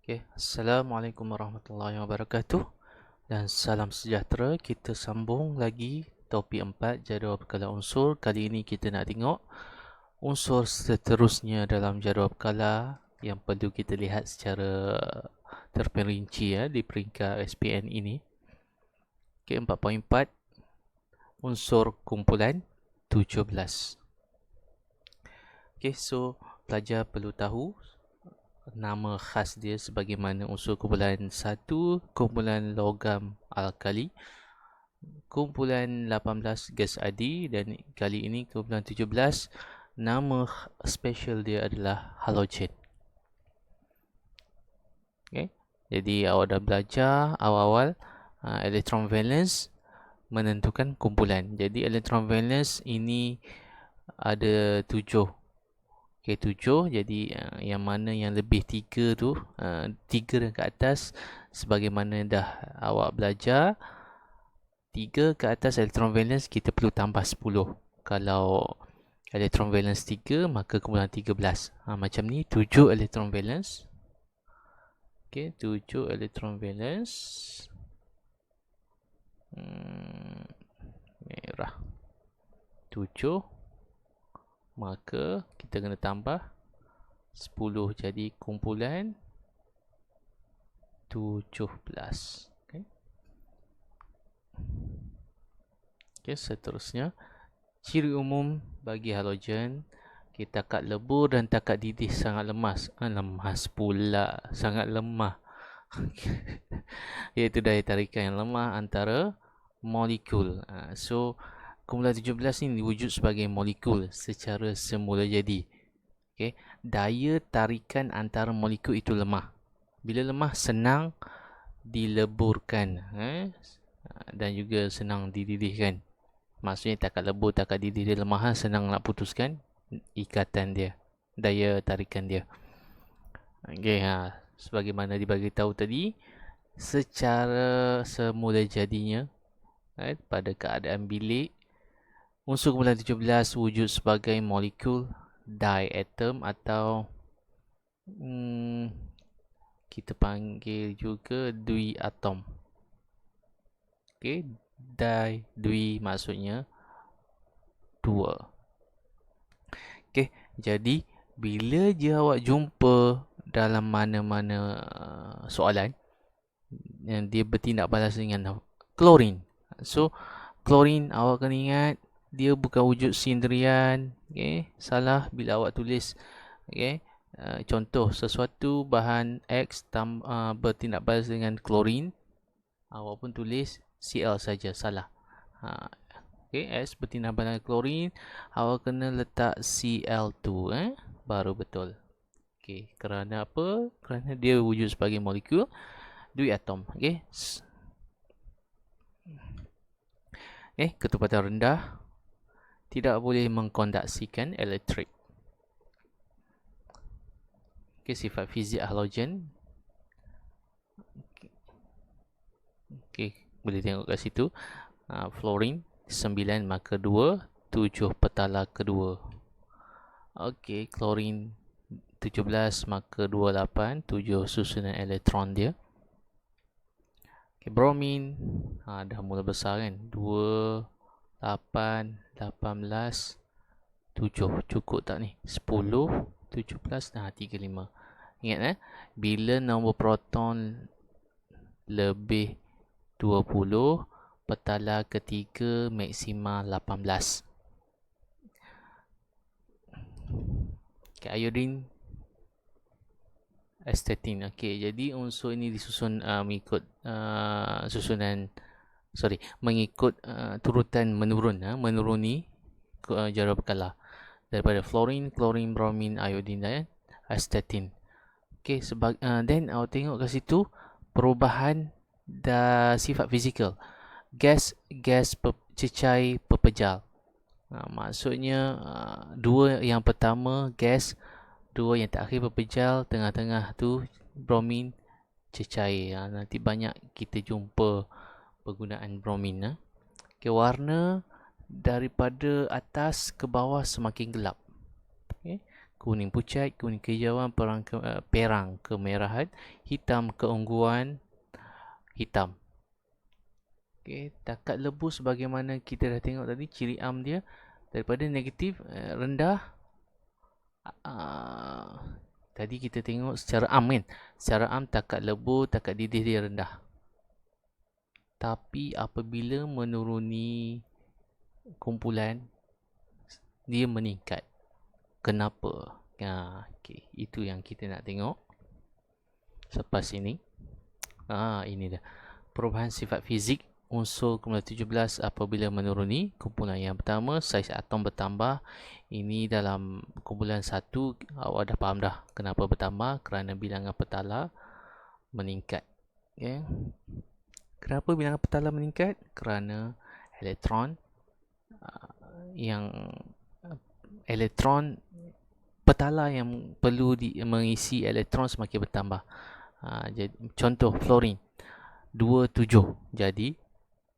Okay. Assalamualaikum warahmatullahi wabarakatuh dan salam sejahtera. Kita sambung lagi topik 4 jadual berkala unsur. Kali ini kita nak tengok unsur seterusnya dalam jadual berkala yang perlu kita lihat secara terperinci di peringkat SPN ini. Okay, 4.4 unsur kumpulan 17. Okay, so pelajar perlu tahu nama khas dia sebagaimana unsur kumpulan 1, kumpulan logam alkali, kumpulan 18 gas adi, dan kali ini kumpulan 17 nama special dia adalah halogen. Okay. Jadi awak dah belajar awal-awal elektron valence menentukan kumpulan. Jadi elektron valence ini ada 7. Okay, 7. Jadi yang mana yang lebih 3 tu, 3 dan ke atas, sebagaimana dah awak belajar, 3 ke atas elektron valence kita perlu tambah 10. Kalau elektron valence 3, maka kumpulan 13. Macam ni, 7 elektron valence. Okay, 7 elektron valence. Merah. 7. Maka kita kena tambah 10, jadi kumpulan 17. Okay, seterusnya, ciri umum bagi halogen, takat lebur dan takat didih sangat lemas. Lemas pula, sangat lemah. Iaitu daya tarikan yang lemah antara molekul. So, kumpulan 17 ini diwujud sebagai molekul secara semula jadi. Okay. Daya tarikan antara molekul itu lemah. Bila lemah, senang dileburkan dan juga senang dididihkan. Maksudnya takat lebur, takat didih dia lemah, senang nak putuskan ikatan dia, daya tarikan dia. Okay, sebagaimana dibagi tahu tadi, secara semula jadinya pada keadaan bilik, unsur kumpulan 17 wujud sebagai molekul diatom atau kita panggil juga duiatom. Okay, dui maksudnya 2. Okay, jadi bila je awak jumpa dalam mana-mana soalan yang dia bertindak balas dengan klorin. So, klorin awak kena ingat dia bukan wujud sendirian. Okay, salah bila awak tulis. Okay, contoh sesuatu bahan X bertindak balas dengan klorin, awak pun tulis Cl saja, salah. Okay, S bertindak balas dengan klorin, awak kena letak Cl2 baru betul. Okay, kerana apa? Kerana dia wujud sebagai molekul duiatom. Okay. Okay, ketepatan rendah tidak boleh mengkondaksikan elektrik. Okay, sifat fizik halogen. Okay, boleh tengok kat situ. Fluorine 9 markah 2, 7 petala kedua. Okay, klorin 17 markah 28, 7 susunan elektron dia. Okay, bromin dah mula besar kan, 2, 8, 18, 7. Cukup tak ni? 10, 17, 35. Ingat bila nombor proton lebih 20, petala ketiga maksima 18. Okay, iodine astatin. Okay, jadi unsur ini disusun mengikut mengikut turutan menuruni jadual berkala daripada fluorine, klorin, bromin, iodine dan astatin. Okay, then awak tengok kat situ perubahan sifat fizikal. Gas cecair pepejal. Maksudnya dua yang pertama gas, dua yang terakhir pepejal, tengah-tengah tu bromin cecair. Nanti banyak kita jumpa penggunaan bromin. Okay, warna daripada atas ke bawah semakin gelap. Okay. kuning pucat, kuning kehijauan, perang kemerahan, hitam keungguan, hitam. Okey, takat lebu sebagaimana kita dah tengok tadi, ciri am dia daripada negatif rendah. Tadi kita tengok secara am kan. Secara am takat lebu, takat didih dia rendah. Tapi apabila menuruni kumpulan, dia meningkat. Kenapa? Okay. Itu yang kita nak tengok selepas ini. Ini dah. Perubahan sifat fizik unsur kumpulan 17 apabila menuruni kumpulan. Yang pertama, saiz atom bertambah. Ini dalam kumpulan 1, awak dah faham dah kenapa bertambah, kerana bilangan petala meningkat. Okay. Kenapa bilangan petala meningkat? Kerana elektron petala yang perlu mengisi elektron semakin bertambah. Jadi, contoh fluorine 27. Jadi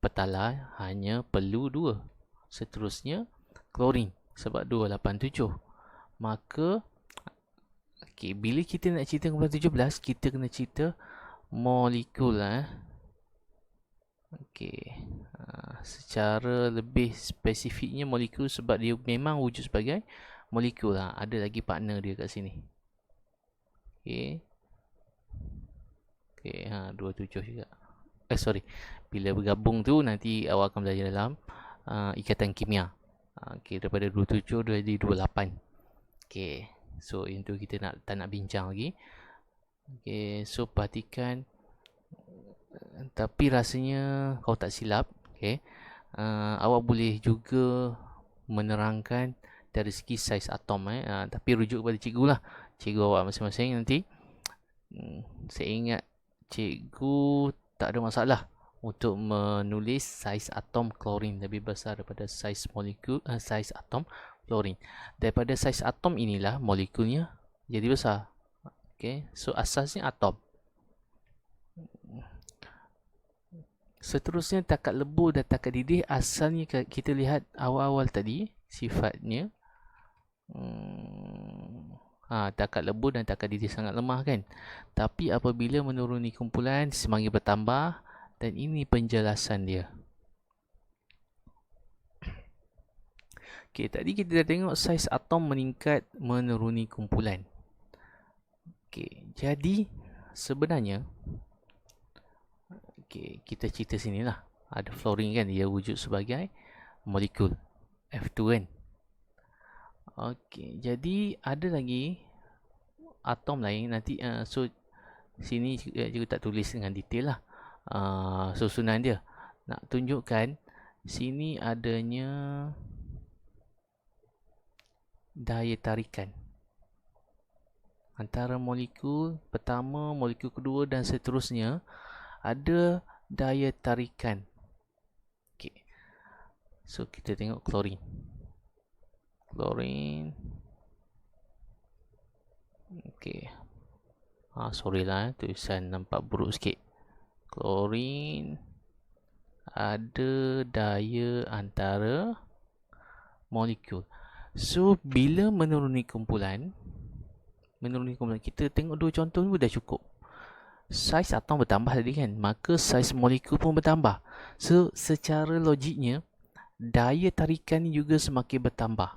petala hanya perlu 2. Seterusnya klorin sebab 287. Maka bila kita nak cerita kumpulan 17, kita kena cerita molekul secara lebih spesifiknya molekul, sebab dia memang wujud sebagai molekul. Ada lagi partner dia kat sini. 27 juga. Bila bergabung tu nanti awak akan belajar dalam ikatan kimia. Daripada 27 jadi 28. So itu kita tak nak bincang lagi. So perhatikan, tapi rasanya kau tak silap. Awak boleh juga menerangkan dari segi saiz atom. Tapi rujuk kepada cikgu lah, cikgu awak masing-masing nanti. Saya ingat cikgu tak ada masalah untuk menulis saiz atom klorin lebih besar daripada saiz molekul, saiz atom klorin. Daripada saiz atom inilah molekulnya jadi besar. So asasnya atom. Seterusnya takat lebu dan takat didih. Asalnya kita lihat awal-awal tadi sifatnya takat lebu dan takat didih sangat lemah kan. Tapi apabila menuruni kumpulan semakin bertambah, dan ini penjelasan dia. Tadi kita dah tengok saiz atom meningkat menuruni kumpulan. Jadi sebenarnya kita cerita sini lah. Ada fluorine kan, dia wujud sebagai molekul F2 kan. Jadi ada lagi atom lain nanti. So sini juga tak tulis dengan detail lah susunan dia. Nak tunjukkan sini adanya daya tarikan antara molekul pertama, molekul kedua dan seterusnya. Ada daya tarikan. So kita tengok klorin. Sorry lah, tulisan nampak buruk sikit. Klorin ada daya antara molekul. So bila menuruni kumpulan, kita tengok dua contoh ni dah cukup. Saiz atom bertambah tadi kan, maka saiz molekul pun bertambah. So secara logiknya daya tarikan ni juga semakin bertambah.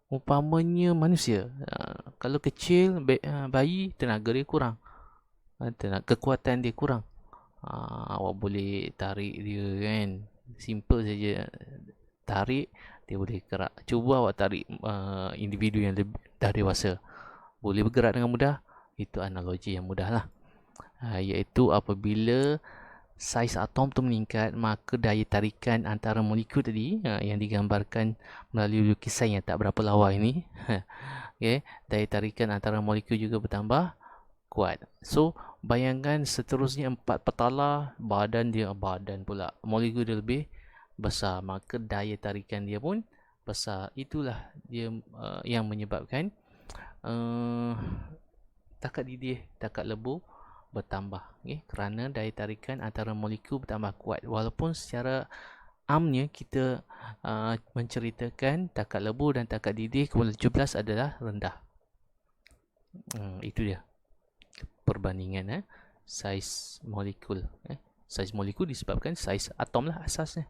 Umpamanya manusia, kalau kecil, bayi, tenaga dia kurang, kekuatan dia kurang. Awak boleh tarik dia kan, simple saja, tarik dia boleh gerak. Cuba awak tarik individu yang dah dewasa, boleh bergerak dengan mudah. Itu analogi yang mudah lah. Iaitu apabila saiz atom tu meningkat, maka daya tarikan antara molekul tadi yang digambarkan melalui lukisan yang tak berapa lawa ini daya tarikan antara molekul juga bertambah kuat. So bayangkan seterusnya 4 petala, molekul dia lebih besar, maka daya tarikan dia pun besar. Itulah dia yang menyebabkan takat didih, takat lebu bertambah, kerana daya tarikan antara molekul bertambah kuat. Walaupun secara Amnya kita menceritakan takat lebur dan takat didih kumulatif 17 adalah rendah. Itu dia perbandingan saiz molekul. Saiz molekul disebabkan saiz atom lah asasnya.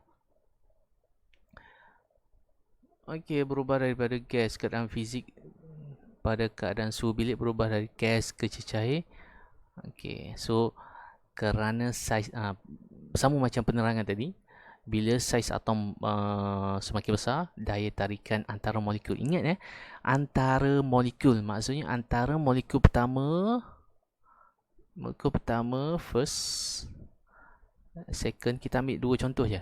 Okey, berubah daripada gas keadaan fizik pada keadaan suhu bilik berubah dari gas ke cecair. Okey, so kerana saiz sama macam penerangan tadi, bila saiz atom semakin besar, daya tarikan antara molekul. Ingat antara molekul maksudnya antara molekul pertama first, second, kita ambil dua contoh je.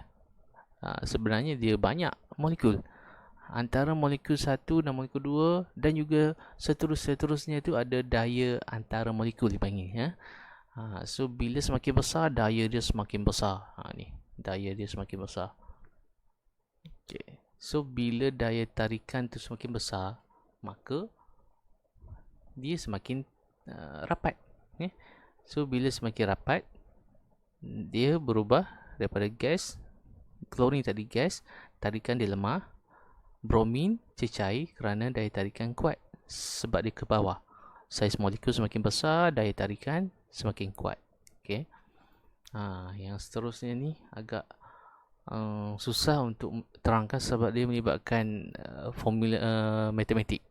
Sebenarnya dia banyak molekul. Antara molekul 1 dan molekul 2 dan juga seterusnya itu ada daya antara molekul dipanggil. So bila semakin besar, daya dia semakin besar. Ni, daya dia semakin besar. Okay. So bila daya tarikan tu semakin besar, maka dia semakin rapat. So bila semakin rapat, dia berubah daripada gas. Klorin tadi gas, tarikan dia lemah. Bromin cecair kerana daya tarikan kuat sebab dia ke bawah. Saiz molekul semakin besar, daya tarikan semakin kuat. Okey. Yang seterusnya ni agak susah untuk terangkan sebab dia melibatkan formula matematik.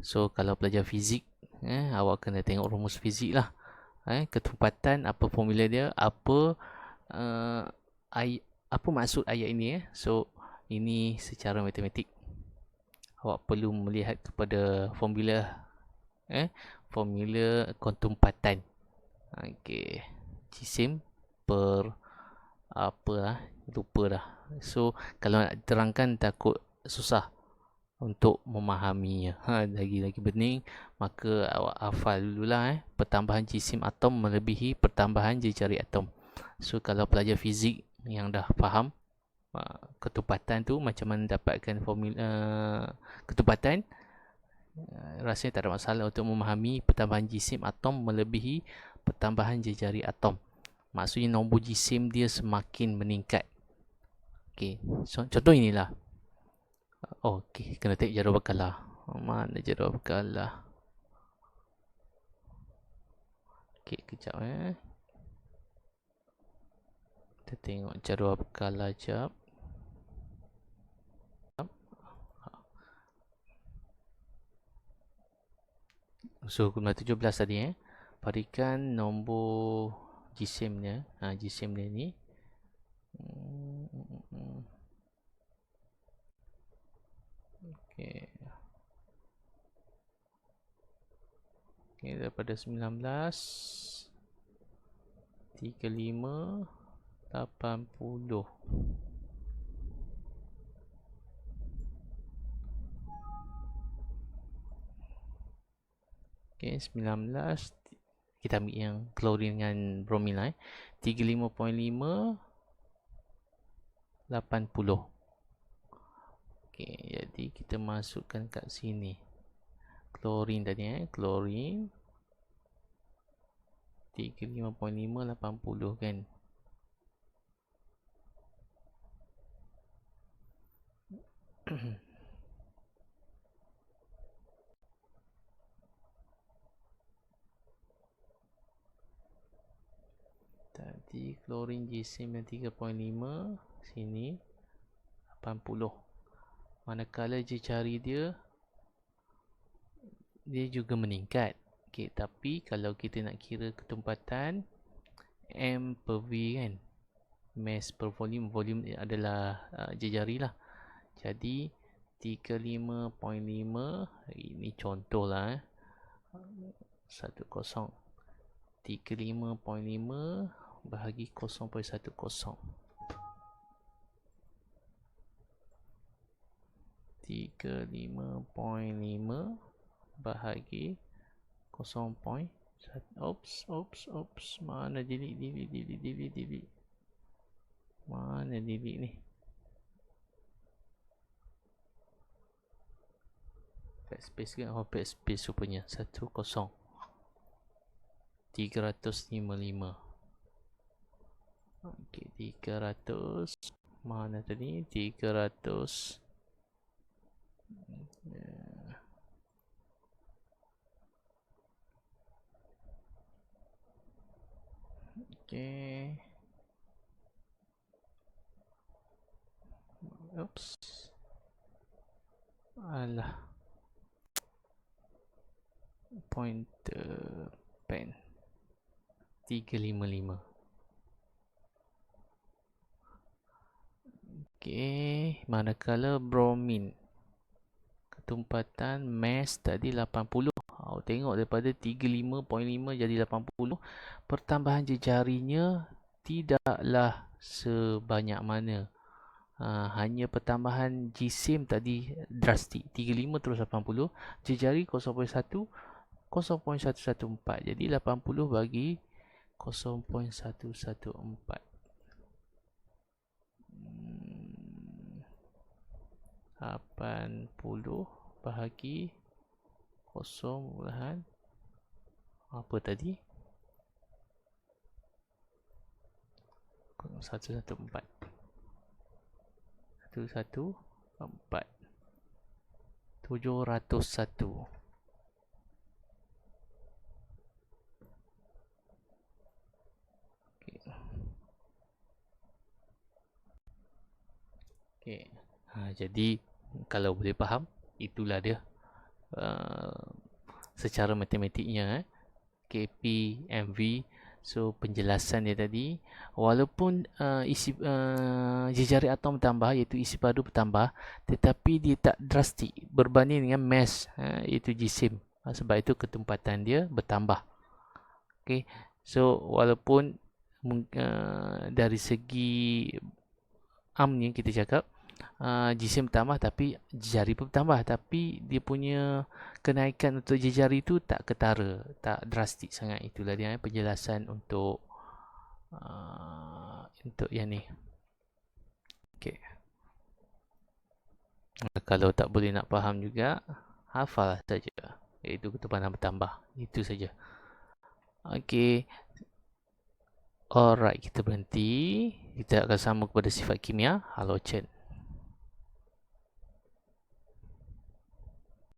So kalau pelajar fizik, awak kena tengok rumus fizik lah. Ketumpatan, apa formula dia, apa maksud ayat ini. So ini secara matematik. Awak perlu melihat kepada formula formula ketumpatan. Okey. Jisim per apa lupa dah. So kalau nak terangkan takut susah untuk memahaminya. Lagi-lagi bening, maka awak hafal dululah pertambahan jisim atom melebihi pertambahan jejari atom. So kalau pelajar fizik yang dah faham ketumpatan tu macam mana dapatkan formula ketumpatan, rasanya tak ada masalah untuk memahami pertambahan jisim atom melebihi pertambahan jejari atom. Maksudnya nombor jisim dia semakin meningkat. Okey, so, contoh inilah. Okey, kena tengok jadual berkala. Mana jadual berkala? Okey, kejap kita tengok jadual berkala jap. So, kumulatif 17 tadi parikan nombor jisimnya. Jisim dia ni. Okey. Okey, daripada 19 35 80. Okey, 19 kita ambil yang klorin dengan bromin lah 35.5 80. Okey, jadi kita masukkan kat sini klorin tadi klorin 35.5 80 kan. Tadi klorin jisim yang 3.5 sini 80. Manakala jejari dia juga meningkat. Okey, tapi kalau kita nak kira ketumpatan M per V kan, mass per volume, volume adalah jejari lah. Jadi 35.5 ini contoh lah 10 35.5 bahagi 0.10 35.5 bahagi 0.1. Oops, mana delete mana delete ni. Backspace kan? Backspace rupanya 10 355. Okey, 300 Mana tadi? 300. Okay. Oops. Alah. Pointer pen. 355. Okay. Manakala bromin. Ketumpatan mass tadi 80. Tengok daripada 35.5 jadi 80. Pertambahan jejarinya tidaklah sebanyak mana. Hanya pertambahan jisim tadi drastik. 35 terus 80. Jejari 0.1, 0.114. Jadi 80 bagi 0.114. 80 bahagi 0, apa tadi? 114. 114. 701. Okay. Jadi kalau boleh faham, itulah dia secara matematiknya KP MV. So penjelasan dia tadi, walaupun isi jejari atom bertambah, iaitu isi padu bertambah, tetapi dia tak drastik berbanding dengan mass, iaitu jisim. Sebab itu ketumpatan dia bertambah. Okay. So walaupun dari segi amnya kita cakap jisim bertambah tapi jari pun bertambah, tapi dia punya kenaikan untuk jejari itu tak ketara, tak drastik sangat. Itulah dia penjelasan untuk yang ni. Okay. Kalau tak boleh nak faham juga, hafal saja, iaitu ketumpatan bertambah. Itu saja. Okay. Alright, kita berhenti. Kita akan sambung kepada sifat kimia halogen.